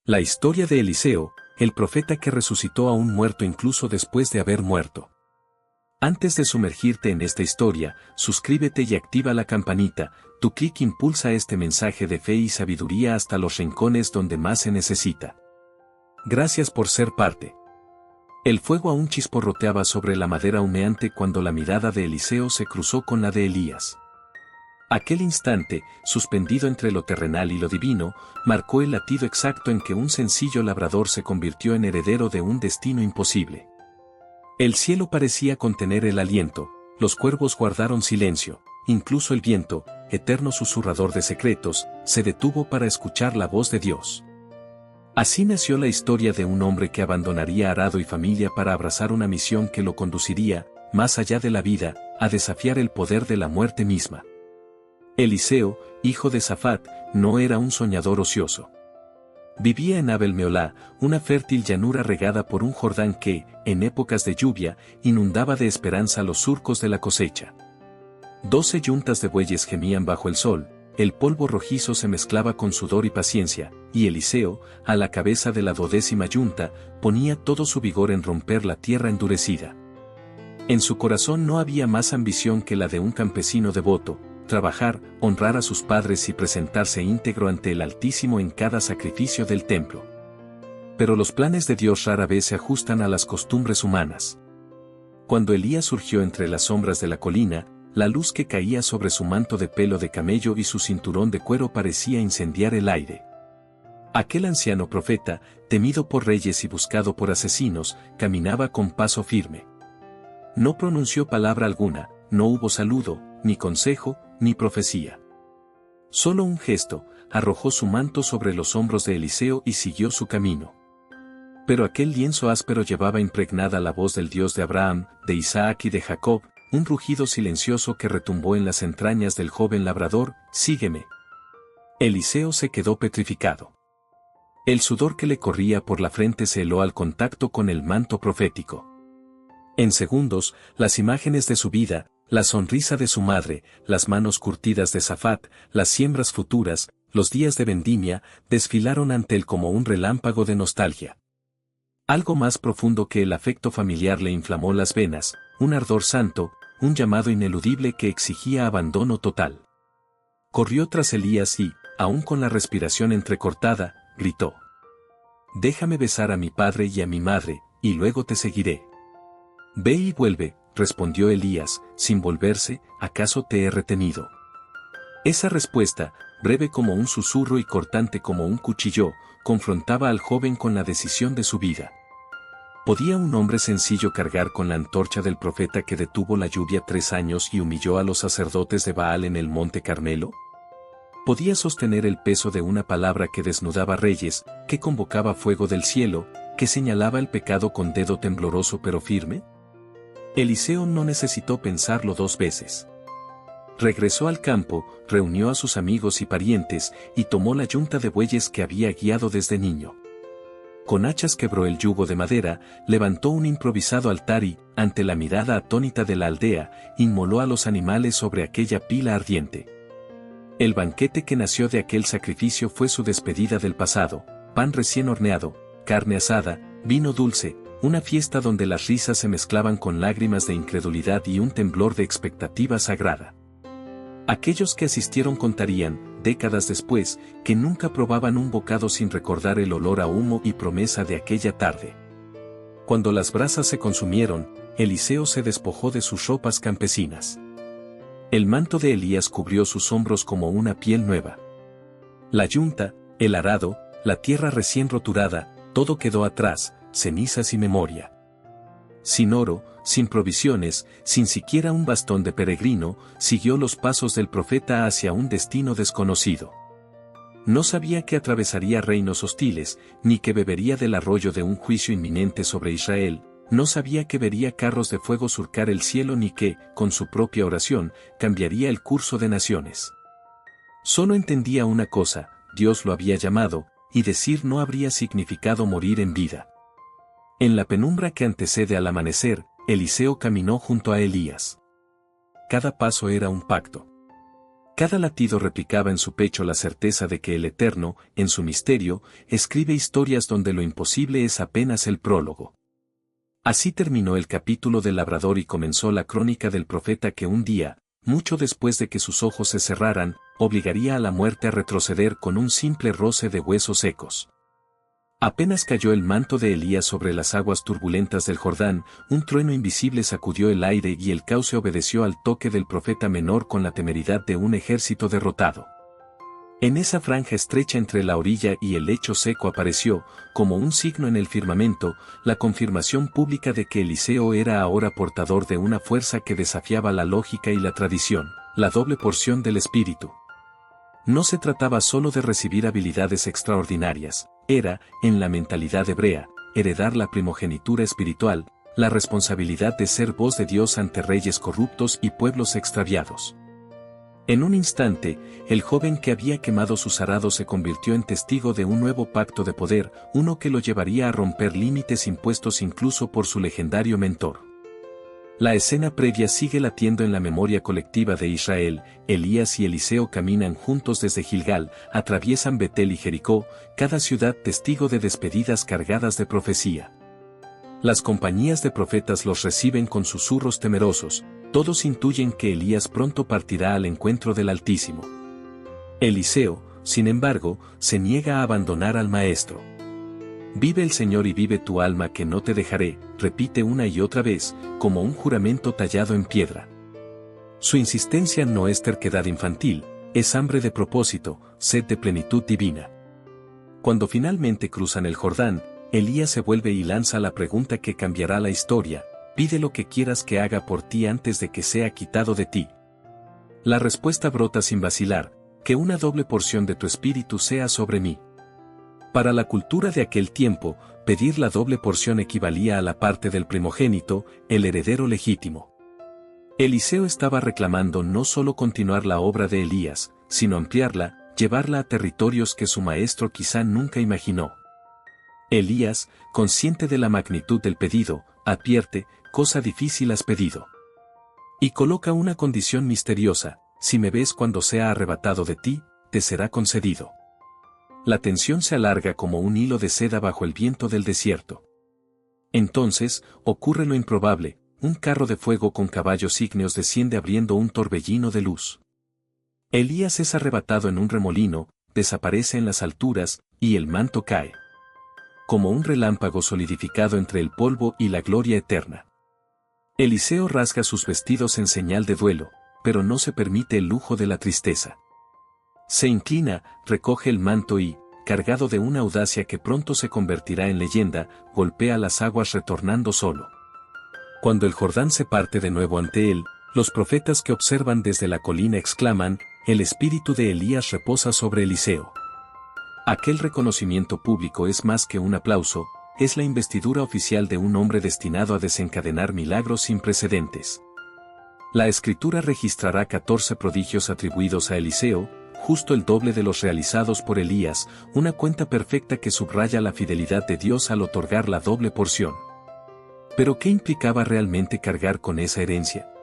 La historia de Eliseo, el profeta que resucitó a un muerto incluso después de haber muerto. Antes de sumergirte en esta historia, suscríbete y activa la campanita. Tu clic impulsa este mensaje de fe y sabiduría hasta los rincones donde más se necesita. Gracias por ser parte. El fuego aún chisporroteaba sobre la madera humeante cuando la mirada de Eliseo se cruzó con la de Elías. Aquel instante, suspendido entre lo terrenal y lo divino, marcó el latido exacto en que un sencillo labrador se convirtió en heredero de un destino imposible. El cielo parecía contener el aliento, los cuervos guardaron silencio, incluso el viento, eterno susurrador de secretos, se detuvo para escuchar la voz de Dios. Así nació la historia de un hombre que abandonaría arado y familia para abrazar una misión que lo conduciría, más allá de la vida, a desafiar el poder de la muerte misma. Eliseo, hijo de Safat, no era un soñador ocioso. Vivía en Abel Meolá, una fértil llanura regada por un Jordán que, en épocas de lluvia, inundaba de esperanza los surcos de la cosecha. 12 yuntas de bueyes gemían bajo el sol, el polvo rojizo se mezclaba con sudor y paciencia, y Eliseo, a la cabeza de la 12ª yunta, ponía todo su vigor en romper la tierra endurecida. En su corazón no había más ambición que la de un campesino devoto: trabajar, honrar a sus padres y presentarse íntegro ante el Altísimo en cada sacrificio del templo. Pero los planes de Dios rara vez se ajustan a las costumbres humanas. Cuando Elías surgió entre las sombras de la colina, la luz que caía sobre su manto de pelo de camello y su cinturón de cuero parecía incendiar el aire. Aquel anciano profeta, temido por reyes y buscado por asesinos, caminaba con paso firme. No pronunció palabra alguna, no hubo saludo, ni consejo, ni profecía. Solo un gesto, arrojó su manto sobre los hombros de Eliseo y siguió su camino. Pero aquel lienzo áspero llevaba impregnada la voz del Dios de Abraham, de Isaac y de Jacob, un rugido silencioso que retumbó en las entrañas del joven labrador: sígueme. Eliseo se quedó petrificado. El sudor que le corría por la frente se heló al contacto con el manto profético. En segundos, las imágenes de su vida, la sonrisa de su madre, las manos curtidas de Safat, las siembras futuras, los días de vendimia, desfilaron ante él como un relámpago de nostalgia. Algo más profundo que el afecto familiar le inflamó las venas, un ardor santo, un llamado ineludible que exigía abandono total. Corrió tras Elías y, aún con la respiración entrecortada, gritó: «Déjame besar a mi padre y a mi madre, y luego te seguiré». «Ve y vuelve», respondió Elías, sin volverse: «¿acaso te he retenido?». Esa respuesta, breve como un susurro y cortante como un cuchillo, confrontaba al joven con la decisión de su vida. ¿Podía un hombre sencillo cargar con la antorcha del profeta que detuvo la lluvia 3 años y humilló a los sacerdotes de Baal en el monte Carmelo? ¿Podía sostener el peso de una palabra que desnudaba reyes, que convocaba fuego del cielo, que señalaba el pecado con dedo tembloroso pero firme? Eliseo no necesitó pensarlo 2 veces. Regresó al campo, reunió a sus amigos y parientes, y tomó la yunta de bueyes que había guiado desde niño. Con hachas quebró el yugo de madera, levantó un improvisado altar y, ante la mirada atónita de la aldea, inmoló a los animales sobre aquella pila ardiente. El banquete que nació de aquel sacrificio fue su despedida del pasado: pan recién horneado, carne asada, vino dulce, una fiesta donde las risas se mezclaban con lágrimas de incredulidad y un temblor de expectativa sagrada. Aquellos que asistieron contarían, décadas después, que nunca probaban un bocado sin recordar el olor a humo y promesa de aquella tarde. Cuando las brasas se consumieron, Eliseo se despojó de sus ropas campesinas. El manto de Elías cubrió sus hombros como una piel nueva. La yunta, el arado, la tierra recién roturada, todo quedó atrás, cenizas y memoria. Sin oro, sin provisiones, sin siquiera un bastón de peregrino, siguió los pasos del profeta hacia un destino desconocido. No sabía que atravesaría reinos hostiles, ni que bebería del arroyo de un juicio inminente sobre Israel, no sabía que vería carros de fuego surcar el cielo ni que, con su propia oración, cambiaría el curso de naciones. Solo entendía una cosa: Dios lo había llamado, y decir no habría significado morir en vida. En la penumbra que antecede al amanecer, Eliseo caminó junto a Elías. Cada paso era un pacto. Cada latido replicaba en su pecho la certeza de que el Eterno, en su misterio, escribe historias donde lo imposible es apenas el prólogo. Así terminó el capítulo del labrador y comenzó la crónica del profeta que un día, mucho después de que sus ojos se cerraran, obligaría a la muerte a retroceder con un simple roce de huesos secos. Apenas cayó el manto de Elías sobre las aguas turbulentas del Jordán, un trueno invisible sacudió el aire y el cauce obedeció al toque del profeta menor con la temeridad de un ejército derrotado. En esa franja estrecha entre la orilla y el lecho seco apareció, como un signo en el firmamento, la confirmación pública de que Eliseo era ahora portador de una fuerza que desafiaba la lógica y la tradición, la doble porción del Espíritu. No se trataba solo de recibir habilidades extraordinarias, era, en la mentalidad hebrea, heredar la primogenitura espiritual, la responsabilidad de ser voz de Dios ante reyes corruptos y pueblos extraviados. En un instante, el joven que había quemado sus arados se convirtió en testigo de un nuevo pacto de poder, uno que lo llevaría a romper límites impuestos incluso por su legendario mentor. La escena previa sigue latiendo en la memoria colectiva de Israel. Elías y Eliseo caminan juntos desde Gilgal, atraviesan Betel y Jericó, cada ciudad testigo de despedidas cargadas de profecía. Las compañías de profetas los reciben con susurros temerosos, todos intuyen que Elías pronto partirá al encuentro del Altísimo. Eliseo, sin embargo, se niega a abandonar al maestro. Vive el Señor y vive tu alma que no te dejaré, repite una y otra vez, como un juramento tallado en piedra. Su insistencia no es terquedad infantil, es hambre de propósito, sed de plenitud divina. Cuando finalmente cruzan el Jordán, Elías se vuelve y lanza la pregunta que cambiará la historia: pide lo que quieras que haga por ti antes de que sea quitado de ti. La respuesta brota sin vacilar: que una doble porción de tu espíritu sea sobre mí. Para la cultura de aquel tiempo, pedir la doble porción equivalía a la parte del primogénito, el heredero legítimo. Eliseo estaba reclamando no solo continuar la obra de Elías, sino ampliarla, llevarla a territorios que su maestro quizá nunca imaginó. Elías, consciente de la magnitud del pedido, advierte: cosa difícil has pedido. Y coloca una condición misteriosa: si me ves cuando sea arrebatado de ti, te será concedido. La tensión se alarga como un hilo de seda bajo el viento del desierto. Entonces, ocurre lo improbable: un carro de fuego con caballos ígneos desciende abriendo un torbellino de luz. Elías es arrebatado en un remolino, desaparece en las alturas, y el manto cae como un relámpago solidificado entre el polvo y la gloria eterna. Eliseo rasga sus vestidos en señal de duelo, pero no se permite el lujo de la tristeza. Se inclina, recoge el manto y, cargado de una audacia que pronto se convertirá en leyenda, golpea las aguas retornando solo. Cuando el Jordán se parte de nuevo ante él, los profetas que observan desde la colina exclaman: el espíritu de Elías reposa sobre Eliseo. Aquel reconocimiento público es más que un aplauso, es la investidura oficial de un hombre destinado a desencadenar milagros sin precedentes. La Escritura registrará 14 prodigios atribuidos a Eliseo, justo el doble de los realizados por Elías, una cuenta perfecta que subraya la fidelidad de Dios al otorgar la doble porción. ¿Pero qué implicaba realmente cargar con esa herencia?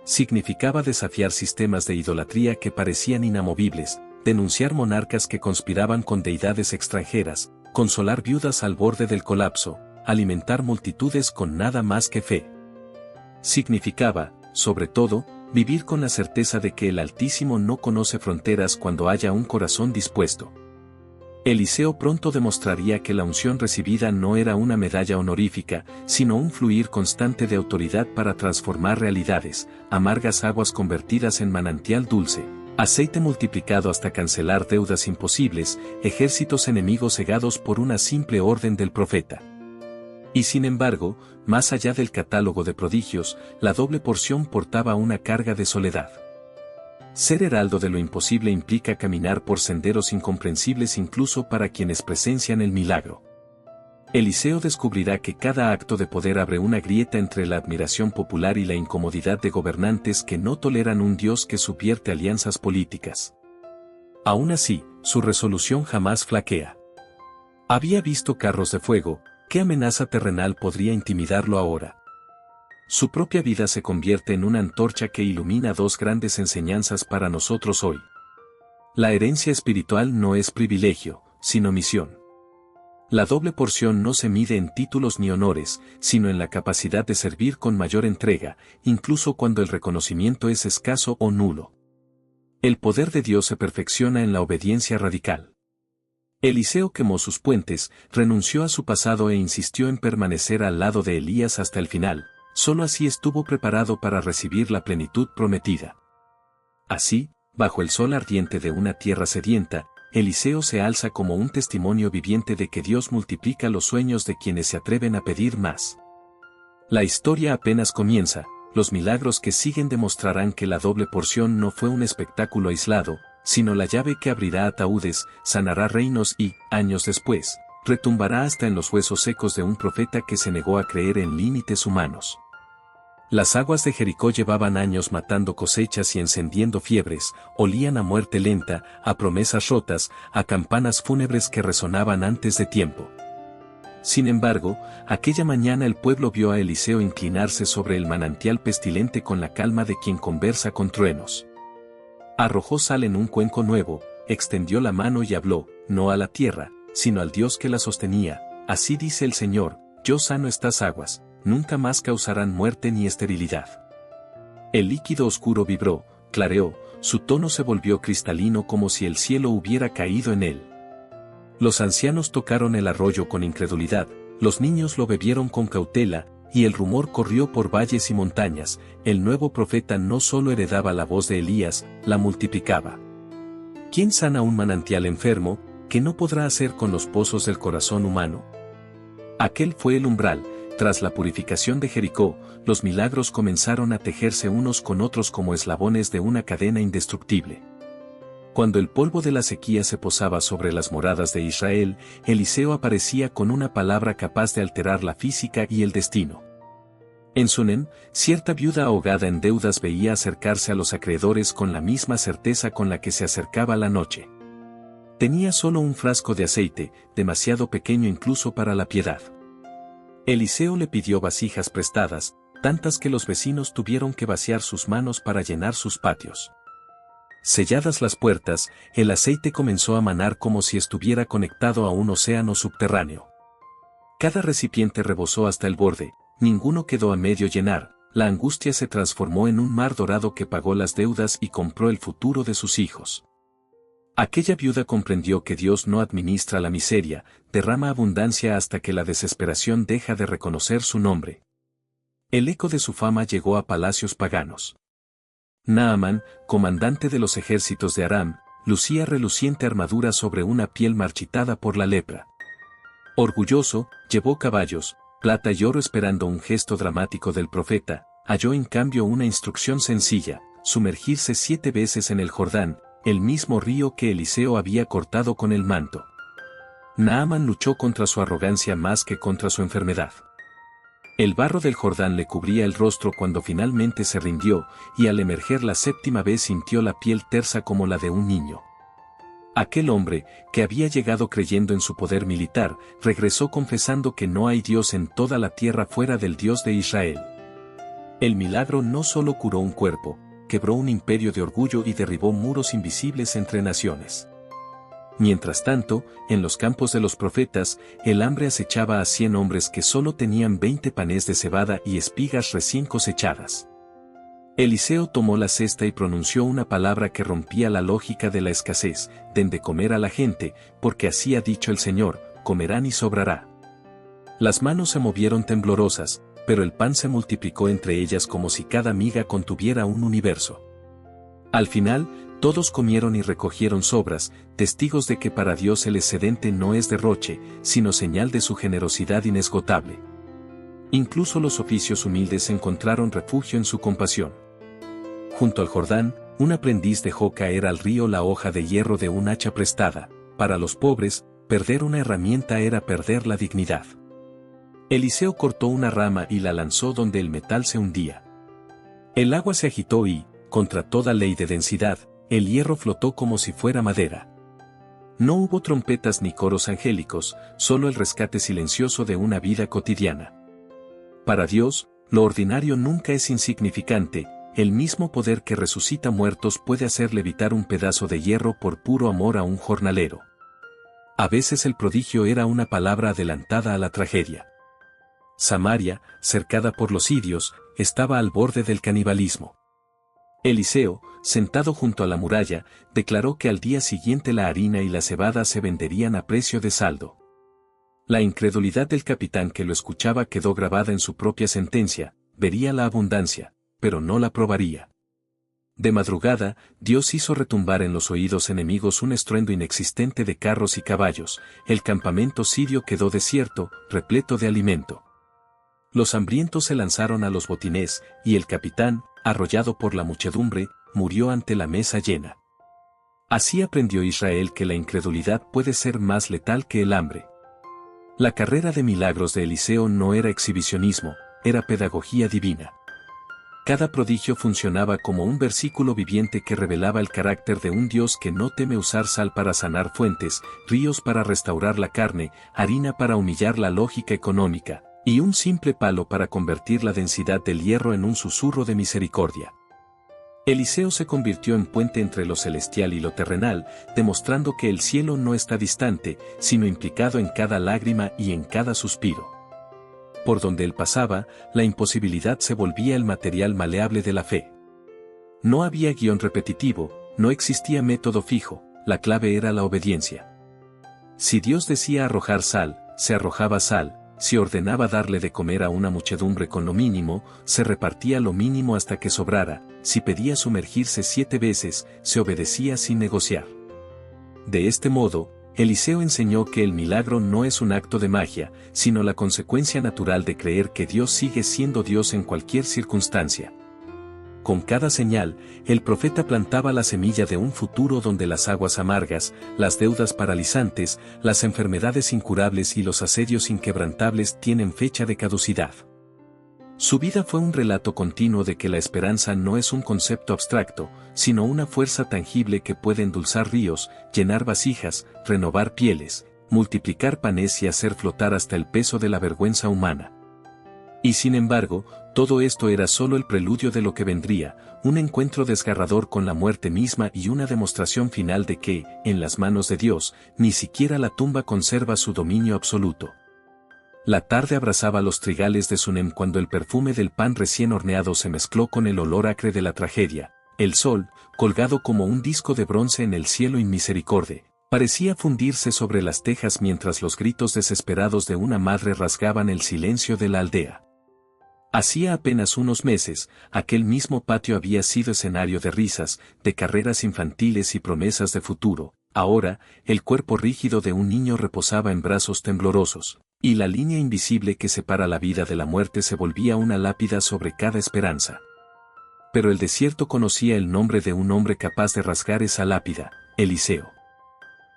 Significaba desafiar sistemas de idolatría que parecían inamovibles, denunciar monarcas que conspiraban con deidades extranjeras, consolar viudas al borde del colapso, alimentar multitudes con nada más que fe. Significaba, sobre todo, vivir con la certeza de que el Altísimo no conoce fronteras cuando haya un corazón dispuesto. Eliseo pronto demostraría que la unción recibida no era una medalla honorífica, sino un fluir constante de autoridad para transformar realidades, amargas aguas convertidas en manantial dulce, aceite multiplicado hasta cancelar deudas imposibles, ejércitos enemigos cegados por una simple orden del profeta. Y sin embargo, más allá del catálogo de prodigios, la doble porción portaba una carga de soledad. Ser heraldo de lo imposible implica caminar por senderos incomprensibles incluso para quienes presencian el milagro. Eliseo descubrirá que cada acto de poder abre una grieta entre la admiración popular y la incomodidad de gobernantes que no toleran un Dios que subvierte alianzas políticas. Aún así, su resolución jamás flaquea. Había visto carros de fuego, ¿qué amenaza terrenal podría intimidarlo ahora? Su propia vida se convierte en una antorcha que ilumina dos grandes enseñanzas para nosotros hoy. La herencia espiritual no es privilegio, sino misión. La doble porción no se mide en títulos ni honores, sino en la capacidad de servir con mayor entrega, incluso cuando el reconocimiento es escaso o nulo. El poder de Dios se perfecciona en la obediencia radical. Eliseo quemó sus puentes, renunció a su pasado e insistió en permanecer al lado de Elías hasta el final, solo así estuvo preparado para recibir la plenitud prometida. Así, bajo el sol ardiente de una tierra sedienta, Eliseo se alza como un testimonio viviente de que Dios multiplica los sueños de quienes se atreven a pedir más. La historia apenas comienza, los milagros que siguen demostrarán que la doble porción no fue un espectáculo aislado, sino la llave que abrirá ataúdes, sanará reinos y, años después, retumbará hasta en los huesos secos de un profeta que se negó a creer en límites humanos. Las aguas de Jericó llevaban años matando cosechas y encendiendo fiebres, olían a muerte lenta, a promesas rotas, a campanas fúnebres que resonaban antes de tiempo. Sin embargo, aquella mañana el pueblo vio a Eliseo inclinarse sobre el manantial pestilente con la calma de quien conversa con truenos. Arrojó sal en un cuenco nuevo, extendió la mano y habló, no a la tierra, sino al Dios que la sostenía, así dice el Señor, yo sano estas aguas. Nunca más causarán muerte ni esterilidad. El líquido oscuro vibró, clareó, su tono se volvió cristalino como si el cielo hubiera caído en él. Los ancianos tocaron el arroyo con incredulidad, los niños lo bebieron con cautela, y el rumor corrió por valles y montañas, el nuevo profeta no solo heredaba la voz de Elías, la multiplicaba. ¿Quién sana un manantial enfermo, que no podrá hacer con los pozos del corazón humano? Aquel fue el umbral. Tras la purificación de Jericó, los milagros comenzaron a tejerse unos con otros como eslabones de una cadena indestructible. Cuando el polvo de la sequía se posaba sobre las moradas de Israel, Eliseo aparecía con una palabra capaz de alterar la física y el destino. En Sunem, cierta viuda ahogada en deudas veía acercarse a los acreedores con la misma certeza con la que se acercaba la noche. Tenía solo un frasco de aceite, demasiado pequeño incluso para la piedad. Eliseo le pidió vasijas prestadas, tantas que los vecinos tuvieron que vaciar sus manos para llenar sus patios. Selladas las puertas, el aceite comenzó a manar como si estuviera conectado a un océano subterráneo. Cada recipiente rebosó hasta el borde, ninguno quedó a medio llenar, la angustia se transformó en un mar dorado que pagó las deudas y compró el futuro de sus hijos. Aquella viuda comprendió que Dios no administra la miseria, derrama abundancia hasta que la desesperación deja de reconocer su nombre. El eco de su fama llegó a palacios paganos. Naamán, comandante de los ejércitos de Aram, lucía reluciente armadura sobre una piel marchitada por la lepra. Orgulloso, llevó caballos, plata y oro esperando un gesto dramático del profeta, halló en cambio una instrucción sencilla, sumergirse 7 veces en el Jordán, el mismo río que Eliseo había cortado con el manto. Naamán luchó contra su arrogancia más que contra su enfermedad. El barro del Jordán le cubría el rostro cuando finalmente se rindió, y al emerger la 7ª vez sintió la piel tersa como la de un niño. Aquel hombre, que había llegado creyendo en su poder militar, regresó confesando que no hay Dios en toda la tierra fuera del Dios de Israel. El milagro no solo curó un cuerpo, quebró un imperio de orgullo y derribó muros invisibles entre naciones. Mientras tanto, en los campos de los profetas, el hambre acechaba a 100 hombres que solo tenían 20 panes de cebada y espigas recién cosechadas. Eliseo tomó la cesta y pronunció una palabra que rompía la lógica de la escasez: den de comer a la gente, porque así ha dicho el Señor, comerán y sobrará. Las manos se movieron temblorosas, pero el pan se multiplicó entre ellas como si cada miga contuviera un universo. Al final, todos comieron y recogieron sobras, testigos de que para Dios el excedente no es derroche, sino señal de su generosidad inesgotable. Incluso los oficios humildes encontraron refugio en su compasión. Junto al Jordán, un aprendiz dejó caer al río la hoja de hierro de un hacha prestada. Para los pobres, perder una herramienta era perder la dignidad. Eliseo cortó una rama y la lanzó donde el metal se hundía. El agua se agitó y, contra toda ley de densidad, el hierro flotó como si fuera madera. No hubo trompetas ni coros angélicos, solo el rescate silencioso de una vida cotidiana. Para Dios, Lo ordinario nunca es insignificante, el mismo poder que resucita muertos puede hacer levitar un pedazo de hierro por puro amor a un jornalero. A veces el prodigio era una palabra adelantada a la tragedia. Samaria, cercada por los sirios, estaba al borde del canibalismo. Eliseo, sentado junto a la muralla, declaró que al día siguiente la harina y la cebada se venderían a precio de saldo. La incredulidad del capitán que lo escuchaba quedó grabada en su propia sentencia: vería la abundancia, pero no la probaría. De madrugada, Dios hizo retumbar en los oídos enemigos un estruendo inexistente de carros y caballos. El campamento sirio quedó desierto, repleto de alimento. Los hambrientos se lanzaron a los botines, y el capitán, arrollado por la muchedumbre, murió ante la mesa llena. Así aprendió Israel que la incredulidad puede ser más letal que el hambre. La carrera de milagros de Eliseo no era exhibicionismo, era pedagogía divina. Cada prodigio funcionaba como un versículo viviente que revelaba el carácter de un Dios que no teme usar sal para sanar fuentes, ríos para restaurar la carne, harina para humillar la lógica económica, y un simple palo para convertir la densidad del hierro en un susurro de misericordia. Eliseo se convirtió en puente entre lo celestial y lo terrenal, demostrando que el cielo no está distante, sino implicado en cada lágrima y en cada suspiro. Por donde él pasaba, la imposibilidad se volvía el material maleable de la fe. No había guión repetitivo, no existía método fijo, la clave era la obediencia. Si Dios decía arrojar sal, se arrojaba sal; si ordenaba darle de comer a una muchedumbre con lo mínimo, se repartía lo mínimo hasta que sobrara; si pedía sumergirse 7 veces, se obedecía sin negociar. De este modo, Eliseo enseñó que el milagro no es un acto de magia, sino la consecuencia natural de creer que Dios sigue siendo Dios en cualquier circunstancia. Con cada señal, el profeta plantaba la semilla de un futuro donde las aguas amargas, las deudas paralizantes, las enfermedades incurables y los asedios inquebrantables tienen fecha de caducidad. Su vida fue un relato continuo de que la esperanza no es un concepto abstracto, sino una fuerza tangible que puede endulzar ríos, llenar vasijas, renovar pieles, multiplicar panes y hacer flotar hasta el peso de la vergüenza humana. Y sin embargo, todo esto era solo el preludio de lo que vendría, un encuentro desgarrador con la muerte misma y una demostración final de que, en las manos de Dios, ni siquiera la tumba conserva su dominio absoluto. La tarde abrazaba los trigales de Sunem cuando el perfume del pan recién horneado se mezcló con el olor acre de la tragedia. El sol, colgado como un disco de bronce en el cielo inmisericordia, parecía fundirse sobre las tejas mientras los gritos desesperados de una madre rasgaban el silencio de la aldea. Hacía apenas unos meses, aquel mismo patio había sido escenario de risas, de carreras infantiles y promesas de futuro. Ahora, el cuerpo rígido de un niño reposaba en brazos temblorosos, y la línea invisible que separa la vida de la muerte se volvía una lápida sobre cada esperanza. Pero el desierto conocía el nombre de un hombre capaz de rasgar esa lápida: Eliseo.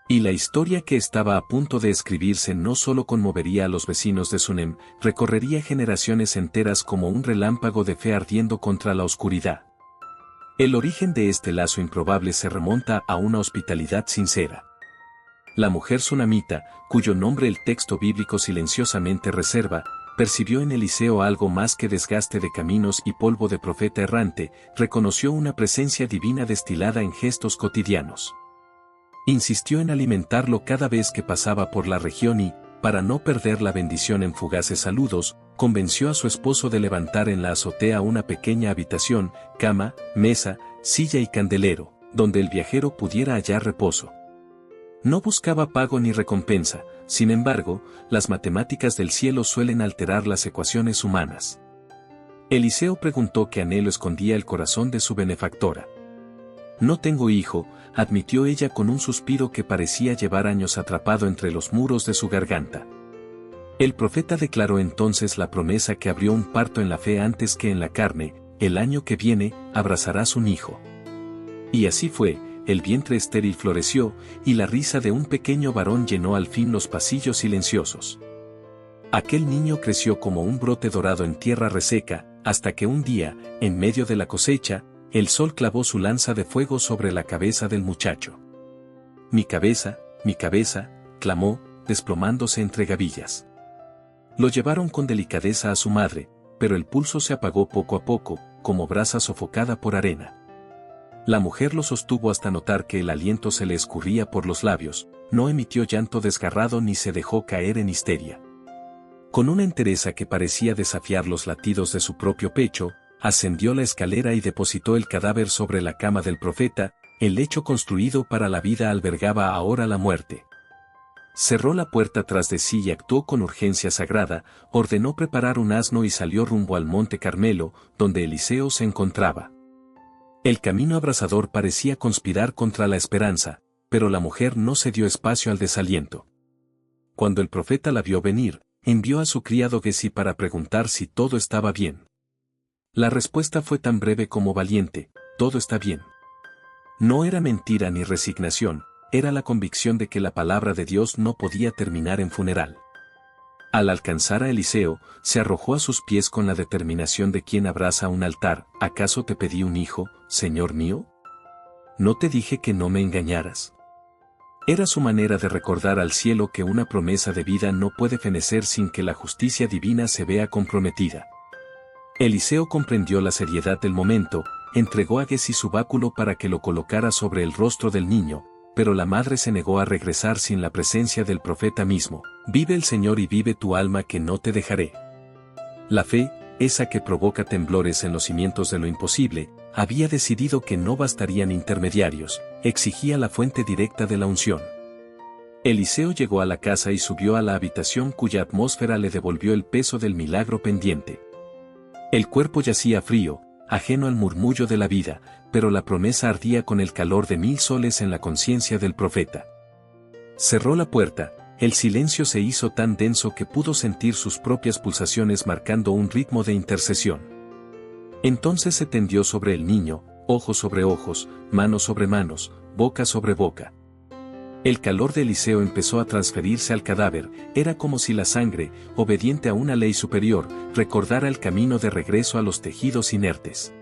Y la historia que estaba a punto de escribirse no solo conmovería a los vecinos de Sunem, recorrería generaciones enteras como un relámpago de fe ardiendo contra la oscuridad. El origen de este lazo improbable se remonta a una hospitalidad sincera. La mujer sunamita, cuyo nombre el texto bíblico silenciosamente reserva, percibió en Eliseo algo más que desgaste de caminos y polvo de profeta errante, reconoció una presencia divina destilada en gestos cotidianos. Insistió en alimentarlo cada vez que pasaba por la región y, para no perder la bendición en fugaces saludos, convenció a su esposo de levantar en la azotea una pequeña habitación, cama, mesa, silla y candelero, donde el viajero pudiera hallar reposo. No buscaba pago ni recompensa; sin embargo, las matemáticas del cielo suelen alterar las ecuaciones humanas. Eliseo preguntó qué anhelo escondía el corazón de su benefactora. «No tengo hijo», admitió ella con un suspiro que parecía llevar años atrapado entre los muros de su garganta. El profeta declaró entonces la promesa que abrió un parto en la fe antes que en la carne: «El año que viene, abrazarás un hijo». Y así fue, el vientre estéril floreció, y la risa de un pequeño varón llenó al fin los pasillos silenciosos. Aquel niño creció como un brote dorado en tierra reseca, hasta que un día, en medio de la cosecha, el sol clavó su lanza de fuego sobre la cabeza del muchacho. mi cabeza», clamó, desplomándose entre gavillas. Lo llevaron con delicadeza a su madre, pero el pulso se apagó poco a poco, como brasa sofocada por arena. La mujer lo sostuvo hasta notar que el aliento se le escurría por los labios, no emitió llanto desgarrado ni se dejó caer en histeria. Con una entereza que parecía desafiar los latidos de su propio pecho, ascendió la escalera y depositó el cadáver sobre la cama del profeta. El lecho construido para la vida albergaba ahora la muerte. Cerró la puerta tras de sí y actuó con urgencia sagrada, ordenó preparar un asno y salió rumbo al monte Carmelo, donde Eliseo se encontraba. El camino abrasador parecía conspirar contra la esperanza, pero la mujer no cedió espacio al desaliento. Cuando el profeta la vio venir, envió a su criado Gesí para preguntar si todo estaba bien. La respuesta fue tan breve como valiente: todo está bien. No era mentira ni resignación, era la convicción de que la palabra de Dios no podía terminar en funeral. Al alcanzar a Eliseo, se arrojó a sus pies con la determinación de quien abraza un altar. ¿Acaso te pedí un hijo, Señor mío? ¿No te dije que no me engañaras? Era su manera de recordar al cielo que una promesa de vida no puede fenecer sin que la justicia divina se vea comprometida. Eliseo comprendió la seriedad del momento, entregó a Gesí su báculo para que lo colocara sobre el rostro del niño, pero la madre se negó a regresar sin la presencia del profeta mismo. Vive el Señor y vive tu alma que no te dejaré. La fe, esa que provoca temblores en los cimientos de lo imposible, había decidido que no bastarían intermediarios, exigía la fuente directa de la unción. Eliseo llegó a la casa y subió a la habitación cuya atmósfera le devolvió el peso del milagro pendiente. El cuerpo yacía frío, ajeno al murmullo de la vida, pero la promesa ardía con el calor de 1000 soles en la conciencia del profeta. Cerró la puerta, el silencio se hizo tan denso que pudo sentir sus propias pulsaciones marcando un ritmo de intercesión. Entonces se tendió sobre el niño, ojos sobre ojos, manos sobre manos, boca sobre boca. El calor de Eliseo empezó a transferirse al cadáver, era como si la sangre, obediente a una ley superior, recordara el camino de regreso a los tejidos inertes.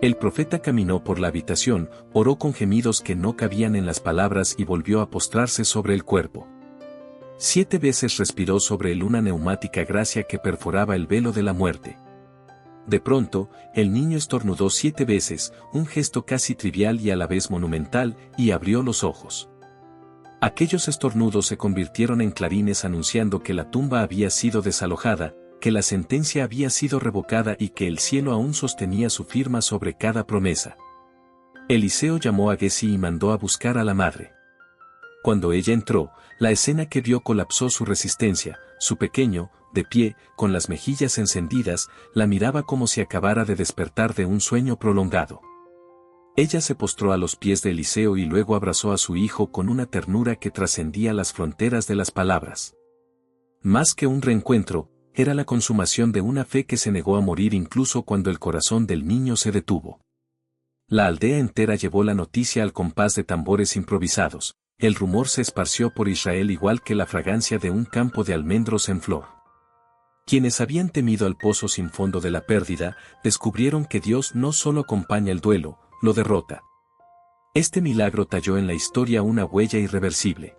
El profeta caminó por la habitación, oró con gemidos que no cabían en las palabras y volvió a postrarse sobre el cuerpo. 7 veces respiró sobre él una neumática gracia que perforaba el velo de la muerte. De pronto, el niño estornudó 7 veces, un gesto casi trivial y a la vez monumental, y abrió los ojos. Aquellos estornudos se convirtieron en clarines anunciando que la tumba había sido desalojada, que la sentencia había sido revocada y que el cielo aún sostenía su firma sobre cada promesa. Eliseo llamó a Gesí y mandó a buscar a la madre. Cuando ella entró, la escena que vio colapsó su resistencia. Su pequeño, de pie, con las mejillas encendidas, la miraba como si acabara de despertar de un sueño prolongado. Ella se postró a los pies de Eliseo y luego abrazó a su hijo con una ternura que trascendía las fronteras de las palabras. Más que un reencuentro, era la consumación de una fe que se negó a morir incluso cuando el corazón del niño se detuvo. La aldea entera llevó la noticia al compás de tambores improvisados. El rumor se esparció por Israel igual que la fragancia de un campo de almendros en flor. Quienes habían temido al pozo sin fondo de la pérdida, descubrieron que Dios no solo acompaña el duelo, lo derrota. Este milagro talló en la historia una huella irreversible.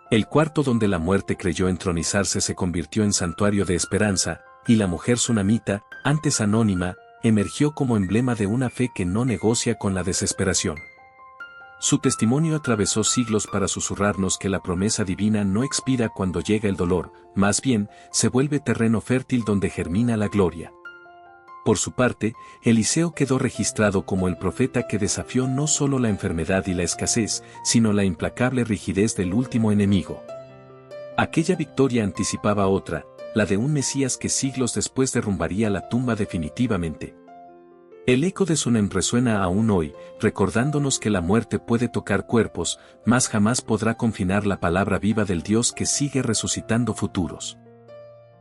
El cuarto donde la muerte creyó entronizarse se convirtió en santuario de esperanza, y la mujer sunamita, antes anónima, emergió como emblema de una fe que no negocia con la desesperación. Su testimonio atravesó siglos para susurrarnos que la promesa divina no expira cuando llega el dolor, más bien, se vuelve terreno fértil donde germina la gloria. Por su parte, Eliseo quedó registrado como el profeta que desafió no solo la enfermedad y la escasez, sino la implacable rigidez del último enemigo. Aquella victoria anticipaba otra, la de un Mesías que siglos después derrumbaría la tumba definitivamente. El eco de Sunem resuena aún hoy, recordándonos que la muerte puede tocar cuerpos, mas jamás podrá confinar la palabra viva del Dios que sigue resucitando futuros.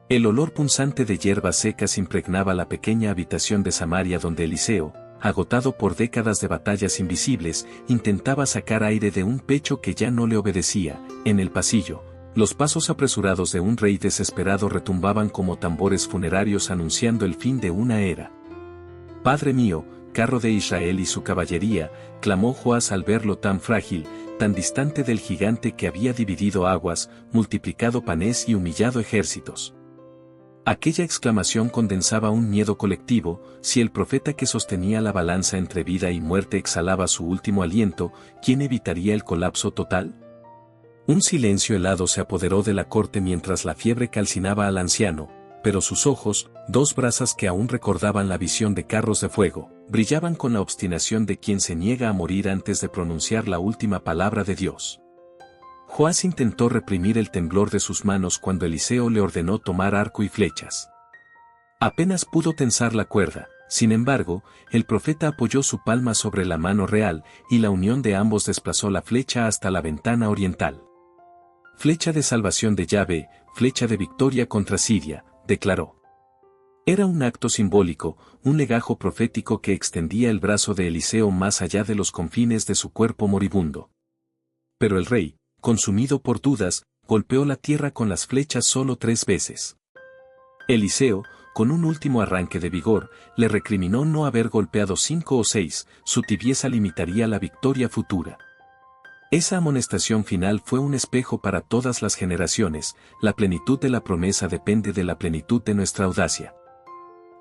El olor punzante de hierbas secas impregnaba la pequeña habitación de Samaria donde Eliseo, agotado por décadas de batallas invisibles, intentaba sacar aire de un pecho que ya no le obedecía. En el pasillo, los pasos apresurados de un rey desesperado retumbaban como tambores funerarios anunciando el fin de una era. «Padre mío, carro de Israel y su caballería», clamó Joás al verlo tan frágil, tan distante del gigante que había dividido aguas, multiplicado panes y humillado ejércitos. Aquella exclamación condensaba un miedo colectivo. Si el profeta que sostenía la balanza entre vida y muerte exhalaba su último aliento, ¿quién evitaría el colapso total? Un silencio helado se apoderó de la corte mientras la fiebre calcinaba al anciano, pero sus ojos, dos brasas que aún recordaban la visión de carros de fuego, brillaban con la obstinación de quien se niega a morir antes de pronunciar la última palabra de Dios. Joás intentó reprimir el temblor de sus manos cuando Eliseo le ordenó tomar arco y flechas. Apenas pudo tensar la cuerda. Sin embargo, el profeta apoyó su palma sobre la mano real, y la unión de ambos desplazó la flecha hasta la ventana oriental. Flecha de salvación de Yahvé, flecha de victoria contra Siria, declaró. Era un acto simbólico, un legajo profético que extendía el brazo de Eliseo más allá de los confines de su cuerpo moribundo. Pero el rey, consumido por dudas, golpeó la tierra con las flechas solo 3 veces. Eliseo, con un último arranque de vigor, le recriminó no haber golpeado 5 o 6, su tibieza limitaría la victoria futura. Esa amonestación final fue un espejo para todas las generaciones. La plenitud de la promesa depende de la plenitud de nuestra audacia.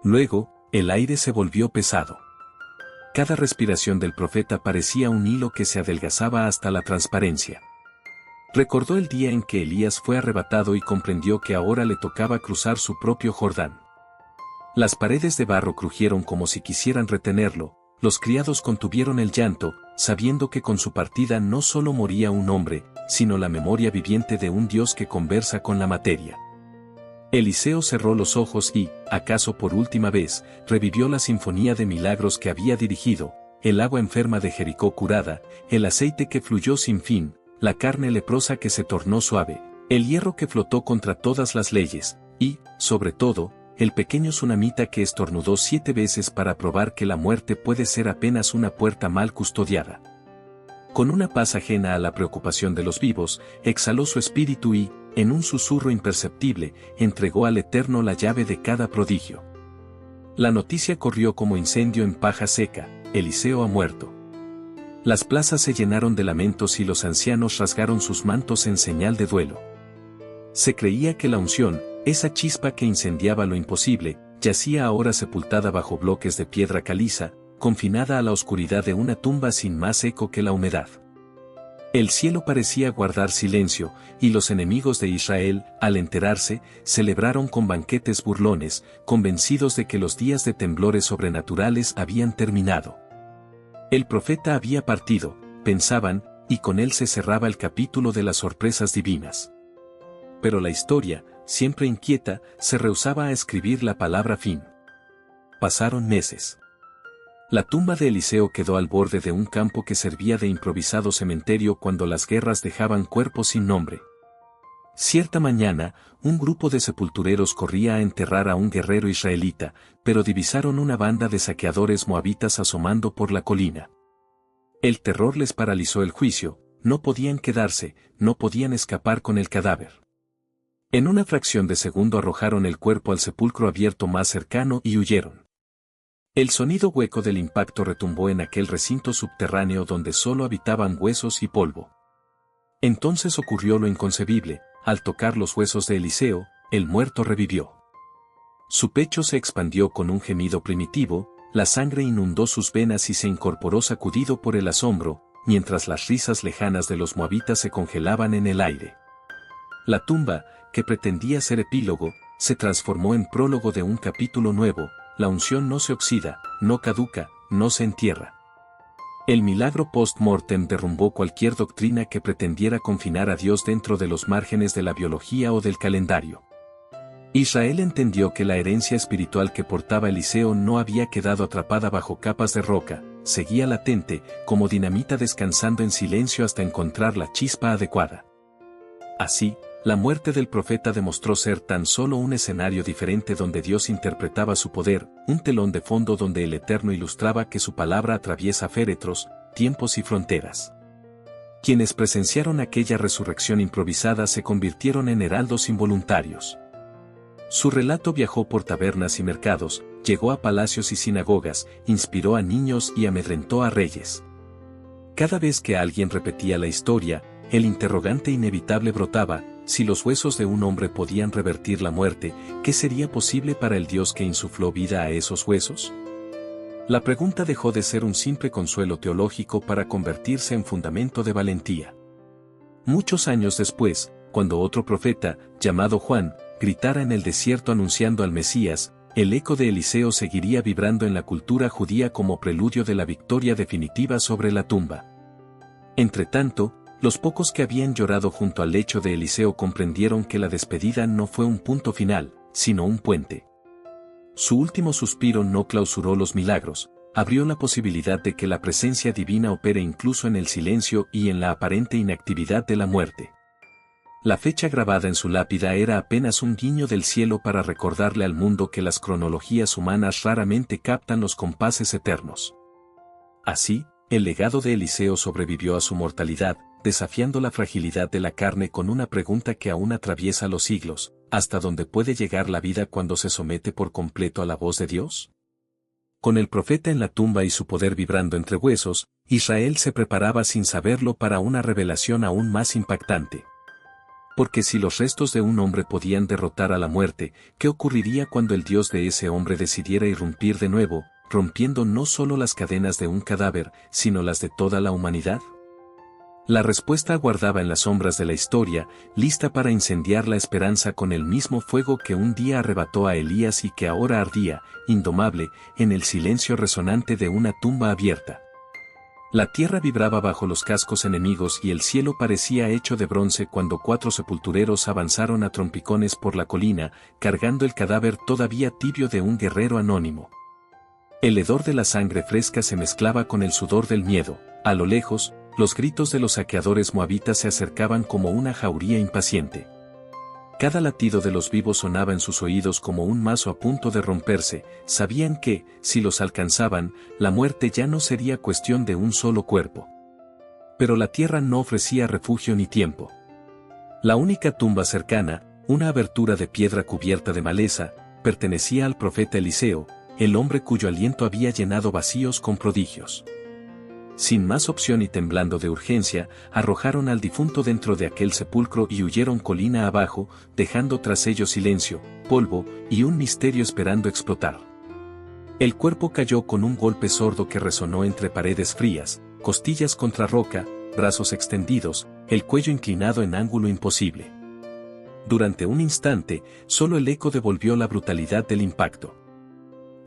Luego, el aire se volvió pesado. Cada respiración del profeta parecía un hilo que se adelgazaba hasta la transparencia. Recordó el día en que Elías fue arrebatado y comprendió que ahora le tocaba cruzar su propio Jordán. Las paredes de barro crujieron como si quisieran retenerlo. Los criados contuvieron el llanto, sabiendo que con su partida no solo moría un hombre, sino la memoria viviente de un Dios que conversa con la materia. Eliseo cerró los ojos y, acaso por última vez, revivió la sinfonía de milagros que había dirigido, el agua enferma de Jericó curada, el aceite que fluyó sin fin, la carne leprosa que se tornó suave, el hierro que flotó contra todas las leyes, y, sobre todo, el pequeño tsunamita que estornudó 7 veces para probar que la muerte puede ser apenas una puerta mal custodiada. Con una paz ajena a la preocupación de los vivos, exhaló su espíritu y, en un susurro imperceptible, entregó al Eterno la llave de cada prodigio. La noticia corrió como incendio en paja seca: Eliseo ha muerto. Las plazas se llenaron de lamentos y los ancianos rasgaron sus mantos en señal de duelo. Se creía que la unción, esa chispa que incendiaba lo imposible, yacía ahora sepultada bajo bloques de piedra caliza, confinada a la oscuridad de una tumba sin más eco que la humedad. El cielo parecía guardar silencio, y los enemigos de Israel, al enterarse, celebraron con banquetes burlones, convencidos de que los días de temblores sobrenaturales habían terminado. El profeta había partido, pensaban, y con él se cerraba el capítulo de las sorpresas divinas. Pero la historia, siempre inquieta, se rehusaba a escribir la palabra fin. Pasaron meses. La tumba de Eliseo quedó al borde de un campo que servía de improvisado cementerio cuando las guerras dejaban cuerpos sin nombre. Cierta mañana, un grupo de sepultureros corría a enterrar a un guerrero israelita, pero divisaron una banda de saqueadores moabitas asomando por la colina. El terror les paralizó el juicio, no podían quedarse, no podían escapar con el cadáver. En una fracción de segundo arrojaron el cuerpo al sepulcro abierto más cercano y huyeron. El sonido hueco del impacto retumbó en aquel recinto subterráneo donde solo habitaban huesos y polvo. Entonces ocurrió lo inconcebible: al tocar los huesos de Eliseo, el muerto revivió. Su pecho se expandió con un gemido primitivo, la sangre inundó sus venas y se incorporó sacudido por el asombro, mientras las risas lejanas de los moabitas se congelaban en el aire. La tumba, que pretendía ser epílogo, se transformó en prólogo de un capítulo nuevo. La unción no se oxida, no caduca, no se entierra. El milagro post-mortem derrumbó cualquier doctrina que pretendiera confinar a Dios dentro de los márgenes de la biología o del calendario. Israel entendió que la herencia espiritual que portaba Eliseo no había quedado atrapada bajo capas de roca, seguía latente, como dinamita descansando en silencio hasta encontrar la chispa adecuada. Así, la muerte del profeta demostró ser tan solo un escenario diferente donde Dios interpretaba su poder, un telón de fondo donde el Eterno ilustraba que su palabra atraviesa féretros, tiempos y fronteras. Quienes presenciaron aquella resurrección improvisada se convirtieron en heraldos involuntarios. Su relato viajó por tabernas y mercados, llegó a palacios y sinagogas, inspiró a niños y amedrentó a reyes. Cada vez que alguien repetía la historia, el interrogante inevitable brotaba: si los huesos de un hombre podían revertir la muerte, ¿qué sería posible para el Dios que insufló vida a esos huesos? La pregunta dejó de ser un simple consuelo teológico para convertirse en fundamento de valentía. Muchos años después, cuando otro profeta, llamado Juan, gritara en el desierto anunciando al Mesías, el eco de Eliseo seguiría vibrando en la cultura judía como preludio de la victoria definitiva sobre la tumba. Entretanto, los pocos que habían llorado junto al lecho de Eliseo comprendieron que la despedida no fue un punto final, sino un puente. Su último suspiro no clausuró los milagros, abrió la posibilidad de que la presencia divina opere incluso en el silencio y en la aparente inactividad de la muerte. La fecha grabada en su lápida era apenas un guiño del cielo para recordarle al mundo que las cronologías humanas raramente captan los compases eternos. Así, el legado de Eliseo sobrevivió a su mortalidad, desafiando la fragilidad de la carne con una pregunta que aún atraviesa los siglos: ¿hasta dónde puede llegar la vida cuando se somete por completo a la voz de Dios? Con el profeta en la tumba y su poder vibrando entre huesos, Israel se preparaba sin saberlo para una revelación aún más impactante. Porque si los restos de un hombre podían derrotar a la muerte, ¿qué ocurriría cuando el Dios de ese hombre decidiera irrumpir de nuevo, rompiendo no solo las cadenas de un cadáver, sino las de toda la humanidad? La respuesta aguardaba en las sombras de la historia, lista para incendiar la esperanza con el mismo fuego que un día arrebató a Elías y que ahora ardía, indomable, en el silencio resonante de una tumba abierta. La tierra vibraba bajo los cascos enemigos y el cielo parecía hecho de bronce cuando 4 sepultureros avanzaron a trompicones por la colina, cargando el cadáver todavía tibio de un guerrero anónimo. El hedor de la sangre fresca se mezclaba con el sudor del miedo. A lo lejos, los gritos de los saqueadores moabitas se acercaban como una jauría impaciente. Cada latido de los vivos sonaba en sus oídos como un mazo a punto de romperse. Sabían que, si los alcanzaban, la muerte ya no sería cuestión de un solo cuerpo. Pero la tierra no ofrecía refugio ni tiempo. La única tumba cercana, una abertura de piedra cubierta de maleza, pertenecía al profeta Eliseo, el hombre cuyo aliento había llenado vacíos con prodigios. Sin más opción y temblando de urgencia, arrojaron al difunto dentro de aquel sepulcro y huyeron colina abajo, dejando tras ellos silencio, polvo y un misterio esperando explotar. El cuerpo cayó con un golpe sordo que resonó entre paredes frías, costillas contra roca, brazos extendidos, el cuello inclinado en ángulo imposible. Durante un instante, solo el eco devolvió la brutalidad del impacto.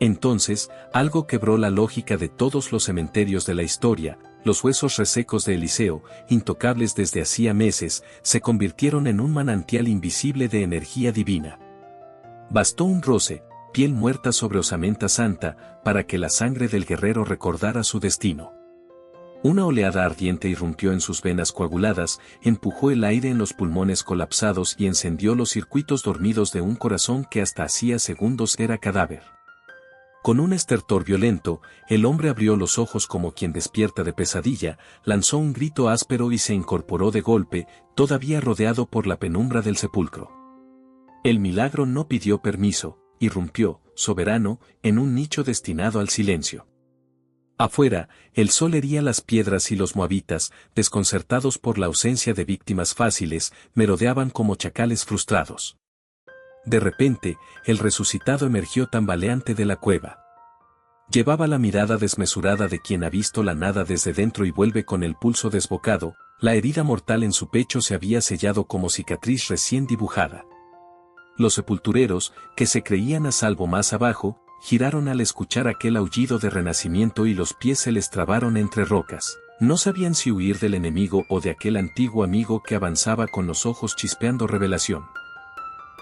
Entonces, algo quebró la lógica de todos los cementerios de la historia. Los huesos resecos de Eliseo, intocables desde hacía meses, se convirtieron en un manantial invisible de energía divina. Bastó un roce, piel muerta sobre osamenta santa, para que la sangre del guerrero recordara su destino. Una oleada ardiente irrumpió en sus venas coaguladas, empujó el aire en los pulmones colapsados y encendió los circuitos dormidos de un corazón que hasta hacía segundos era cadáver. Con un estertor violento, el hombre abrió los ojos como quien despierta de pesadilla, lanzó un grito áspero y se incorporó de golpe, todavía rodeado por la penumbra del sepulcro. El milagro no pidió permiso, irrumpió, soberano, en un nicho destinado al silencio. Afuera, el sol hería las piedras y los moabitas, desconcertados por la ausencia de víctimas fáciles, merodeaban como chacales frustrados. De repente, el resucitado emergió tambaleante de la cueva. Llevaba la mirada desmesurada de quien ha visto la nada desde dentro y vuelve con el pulso desbocado, la herida mortal en su pecho se había sellado como cicatriz recién dibujada. Los sepultureros, que se creían a salvo más abajo, giraron al escuchar aquel aullido de renacimiento y los pies se les trabaron entre rocas. No sabían si huir del enemigo o de aquel antiguo amigo que avanzaba con los ojos chispeando revelación.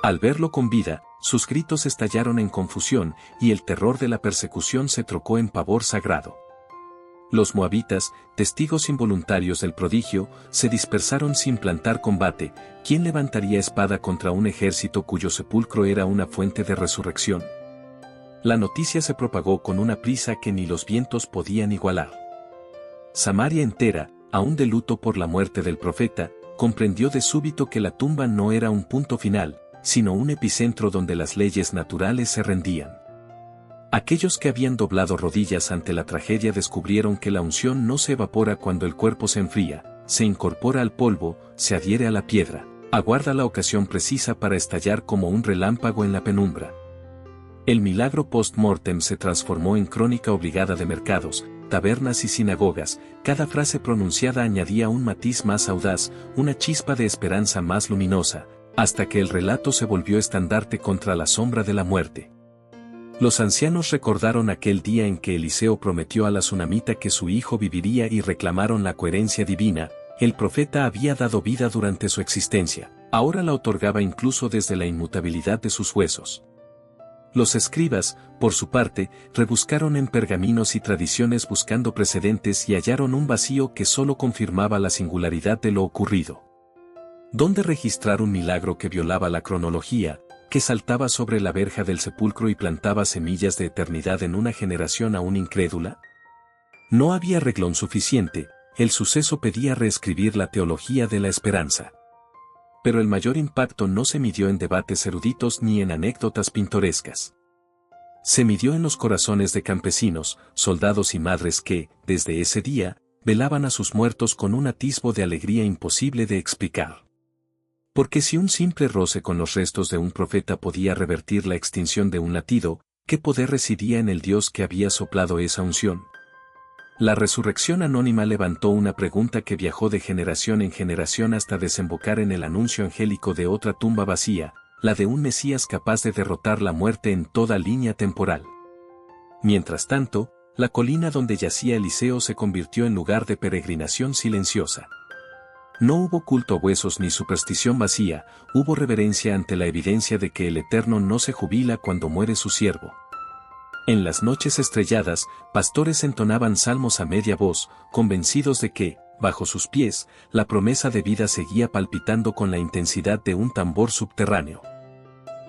Al verlo con vida, sus gritos estallaron en confusión y el terror de la persecución se trocó en pavor sagrado. Los moabitas, testigos involuntarios del prodigio, se dispersaron sin plantar combate. ¿Quién levantaría espada contra un ejército cuyo sepulcro era una fuente de resurrección? La noticia se propagó con una prisa que ni los vientos podían igualar. Samaria entera, aún de luto por la muerte del profeta, comprendió de súbito que la tumba no era un punto final, sino un epicentro donde las leyes naturales se rendían. Aquellos que habían doblado rodillas ante la tragedia descubrieron que la unción no se evapora cuando el cuerpo se enfría, se incorpora al polvo, se adhiere a la piedra. Aguarda la ocasión precisa para estallar como un relámpago en la penumbra. El milagro post-mortem se transformó en crónica obligada de mercados, tabernas y sinagogas. Cada frase pronunciada añadía un matiz más audaz, una chispa de esperanza más luminosa, hasta que el relato se volvió estandarte contra la sombra de la muerte. Los ancianos recordaron aquel día en que Eliseo prometió a la tsunamita que su hijo viviría y reclamaron la coherencia divina. El profeta había dado vida durante su existencia, ahora la otorgaba incluso desde la inmutabilidad de sus huesos. Los escribas, por su parte, rebuscaron en pergaminos y tradiciones buscando precedentes y hallaron un vacío que solo confirmaba la singularidad de lo ocurrido. ¿Dónde registrar un milagro que violaba la cronología, que saltaba sobre la verja del sepulcro y plantaba semillas de eternidad en una generación aún incrédula? No había reglón suficiente, el suceso pedía reescribir la teología de la esperanza. Pero el mayor impacto no se midió en debates eruditos ni en anécdotas pintorescas. Se midió en los corazones de campesinos, soldados y madres que, desde ese día, velaban a sus muertos con un atisbo de alegría imposible de explicar. Porque si un simple roce con los restos de un profeta podía revertir la extinción de un latido, ¿qué poder residía en el Dios que había soplado esa unción? La resurrección anónima levantó una pregunta que viajó de generación en generación hasta desembocar en el anuncio angélico de otra tumba vacía, la de un Mesías capaz de derrotar la muerte en toda línea temporal. Mientras tanto, la colina donde yacía Eliseo se convirtió en lugar de peregrinación silenciosa. No hubo culto a huesos ni superstición vacía, hubo reverencia ante la evidencia de que el Eterno no se jubila cuando muere su siervo. En las noches estrelladas, pastores entonaban salmos a media voz, convencidos de que, bajo sus pies, la promesa de vida seguía palpitando con la intensidad de un tambor subterráneo.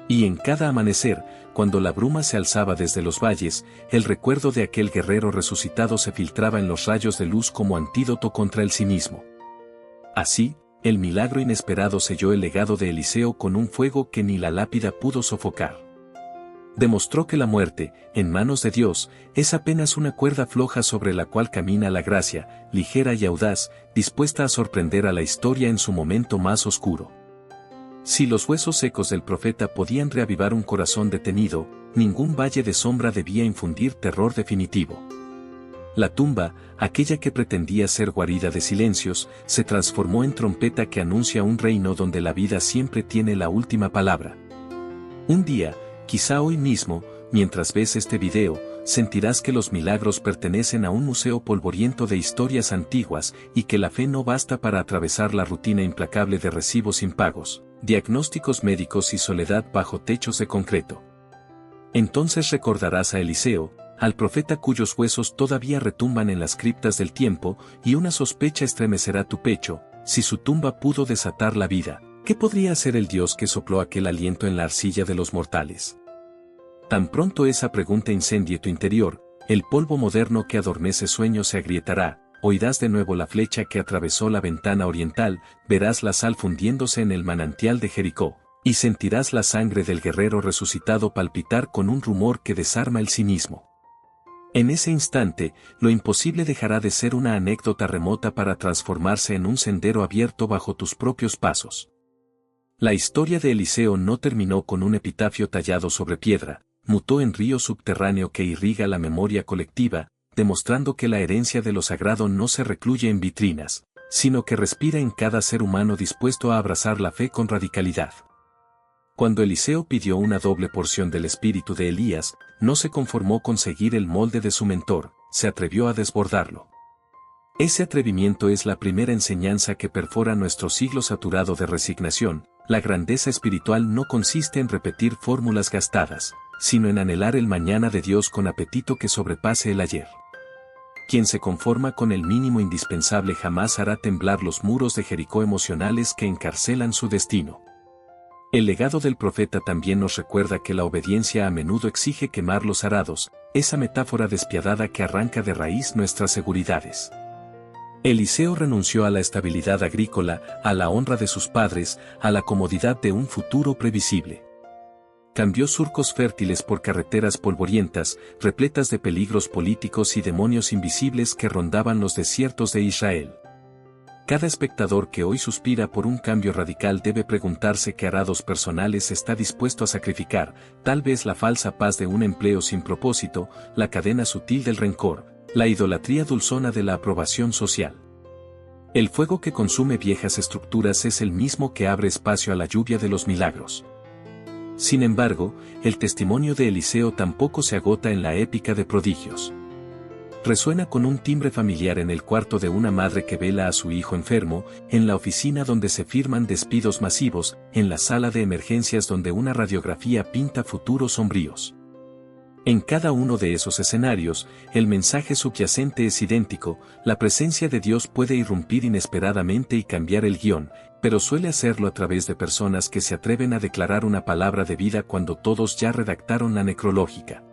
Y en cada amanecer, cuando la bruma se alzaba desde los valles, el recuerdo de aquel guerrero resucitado se filtraba en los rayos de luz como antídoto contra el cinismo. Así, el milagro inesperado selló el legado de Eliseo con un fuego que ni la lápida pudo sofocar. Demostró que la muerte, en manos de Dios, es apenas una cuerda floja sobre la cual camina la gracia, ligera y audaz, dispuesta a sorprender a la historia en su momento más oscuro. Si los huesos secos del profeta podían reavivar un corazón detenido, ningún valle de sombra debía infundir terror definitivo. La tumba, aquella que pretendía ser guarida de silencios, se transformó en trompeta que anuncia un reino donde la vida siempre tiene la última palabra. Un día, quizá hoy mismo, mientras ves este video, sentirás que los milagros pertenecen a un museo polvoriento de historias antiguas y que la fe no basta para atravesar la rutina implacable de recibos impagos, diagnósticos médicos y soledad bajo techos de concreto. Entonces recordarás a Eliseo, al profeta cuyos huesos todavía retumban en las criptas del tiempo, y una sospecha estremecerá tu pecho: si su tumba pudo desatar la vida, ¿qué podría hacer el Dios que sopló aquel aliento en la arcilla de los mortales? Tan pronto esa pregunta incendie tu interior, el polvo moderno que adormece sueños se agrietará, oirás de nuevo la flecha que atravesó la ventana oriental, verás la sal fundiéndose en el manantial de Jericó, y sentirás la sangre del guerrero resucitado palpitar con un rumor que desarma el cinismo. En ese instante, lo imposible dejará de ser una anécdota remota para transformarse en un sendero abierto bajo tus propios pasos. La historia de Eliseo no terminó con un epitafio tallado sobre piedra, mutó en río subterráneo que irriga la memoria colectiva, demostrando que la herencia de lo sagrado no se recluye en vitrinas, sino que respira en cada ser humano dispuesto a abrazar la fe con radicalidad. Cuando Eliseo pidió una doble porción del espíritu de Elías, no se conformó con seguir el molde de su mentor, se atrevió a desbordarlo. Ese atrevimiento es la primera enseñanza que perfora nuestro siglo saturado de resignación. La grandeza espiritual no consiste en repetir fórmulas gastadas, sino en anhelar el mañana de Dios con apetito que sobrepase el ayer. Quien se conforma con el mínimo indispensable jamás hará temblar los muros de Jericó emocionales que encarcelan su destino. El legado del profeta también nos recuerda que la obediencia a menudo exige quemar los arados, esa metáfora despiadada que arranca de raíz nuestras seguridades. Eliseo renunció a la estabilidad agrícola, a la honra de sus padres, a la comodidad de un futuro previsible. Cambió surcos fértiles por carreteras polvorientas, repletas de peligros políticos y demonios invisibles que rondaban los desiertos de Israel. Cada espectador que hoy suspira por un cambio radical debe preguntarse qué arados personales está dispuesto a sacrificar, tal vez la falsa paz de un empleo sin propósito, la cadena sutil del rencor, la idolatría dulzona de la aprobación social. El fuego que consume viejas estructuras es el mismo que abre espacio a la lluvia de los milagros. Sin embargo, el testimonio de Eliseo tampoco se agota en la épica de prodigios. Resuena con un timbre familiar en el cuarto de una madre que vela a su hijo enfermo, en la oficina donde se firman despidos masivos, en la sala de emergencias donde una radiografía pinta futuros sombríos. En cada uno de esos escenarios, el mensaje subyacente es idéntico: la presencia de Dios puede irrumpir inesperadamente y cambiar el guión, pero suele hacerlo a través de personas que se atreven a declarar una palabra de vida cuando todos ya redactaron la necrológica.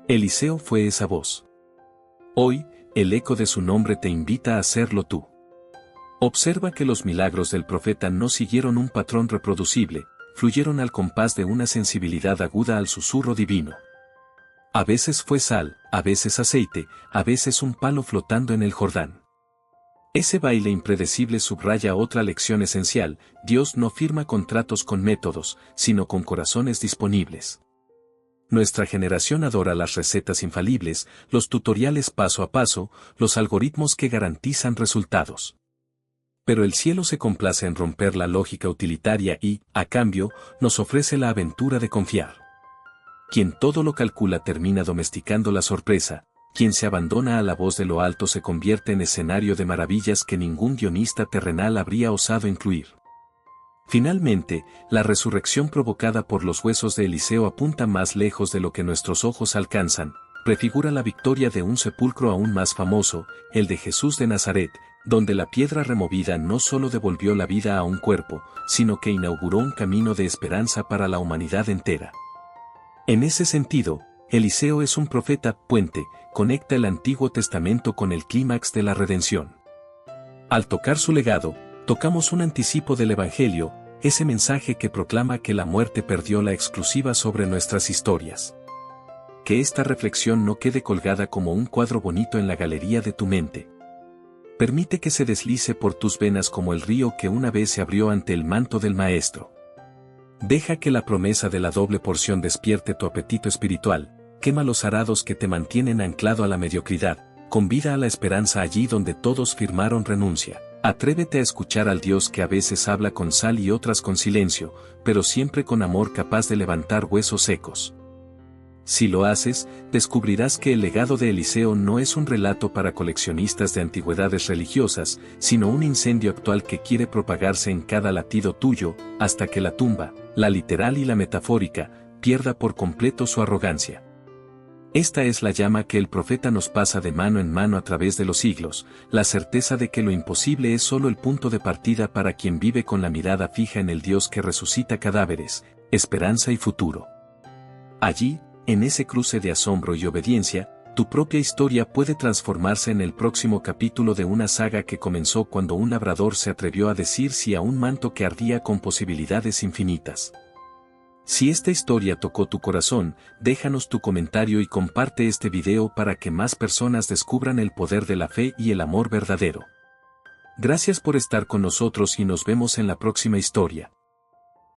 Eliseo fue esa voz. Hoy, el eco de su nombre te invita a hacerlo tú. Observa que los milagros del profeta no siguieron un patrón reproducible, fluyeron al compás de una sensibilidad aguda al susurro divino. A veces fue sal, a veces aceite, a veces un palo flotando en el Jordán. Ese baile impredecible subraya otra lección esencial: Dios no firma contratos con métodos, sino con corazones disponibles. Nuestra generación adora las recetas infalibles, los tutoriales paso a paso, los algoritmos que garantizan resultados. Pero el cielo se complace en romper la lógica utilitaria y, a cambio, nos ofrece la aventura de confiar. Quien todo lo calcula termina domesticando la sorpresa, quien se abandona a la voz de lo alto se convierte en escenario de maravillas que ningún guionista terrenal habría osado incluir. Finalmente, la resurrección provocada por los huesos de Eliseo apunta más lejos de lo que nuestros ojos alcanzan, prefigura la victoria de un sepulcro aún más famoso, el de Jesús de Nazaret, donde la piedra removida no solo devolvió la vida a un cuerpo, sino que inauguró un camino de esperanza para la humanidad entera. En ese sentido, Eliseo es un profeta puente, conecta el Antiguo Testamento con el clímax de la redención. Al tocar su legado, tocamos un anticipo del Evangelio, ese mensaje que proclama que la muerte perdió la exclusiva sobre nuestras historias. Que esta reflexión no quede colgada como un cuadro bonito en la galería de tu mente. Permite que se deslice por tus venas como el río que una vez se abrió ante el manto del Maestro. Deja que la promesa de la doble porción despierte tu apetito espiritual, quema los arados que te mantienen anclado a la mediocridad, convida a la esperanza allí donde todos firmaron renuncia. Atrévete a escuchar al Dios que a veces habla con sal y otras con silencio, pero siempre con amor capaz de levantar huesos secos. Si lo haces, descubrirás que el legado de Eliseo no es un relato para coleccionistas de antigüedades religiosas, sino un incendio actual que quiere propagarse en cada latido tuyo, hasta que la tumba, la literal y la metafórica, pierda por completo su arrogancia. Esta es la llama que el profeta nos pasa de mano en mano a través de los siglos, la certeza de que lo imposible es solo el punto de partida para quien vive con la mirada fija en el Dios que resucita cadáveres, esperanza y futuro. Allí, en ese cruce de asombro y obediencia, tu propia historia puede transformarse en el próximo capítulo de una saga que comenzó cuando un labrador se atrevió a decir sí a un manto que ardía con posibilidades infinitas. Si esta historia tocó tu corazón, déjanos tu comentario y comparte este video para que más personas descubran el poder de la fe y el amor verdadero. Gracias por estar con nosotros y nos vemos en la próxima historia.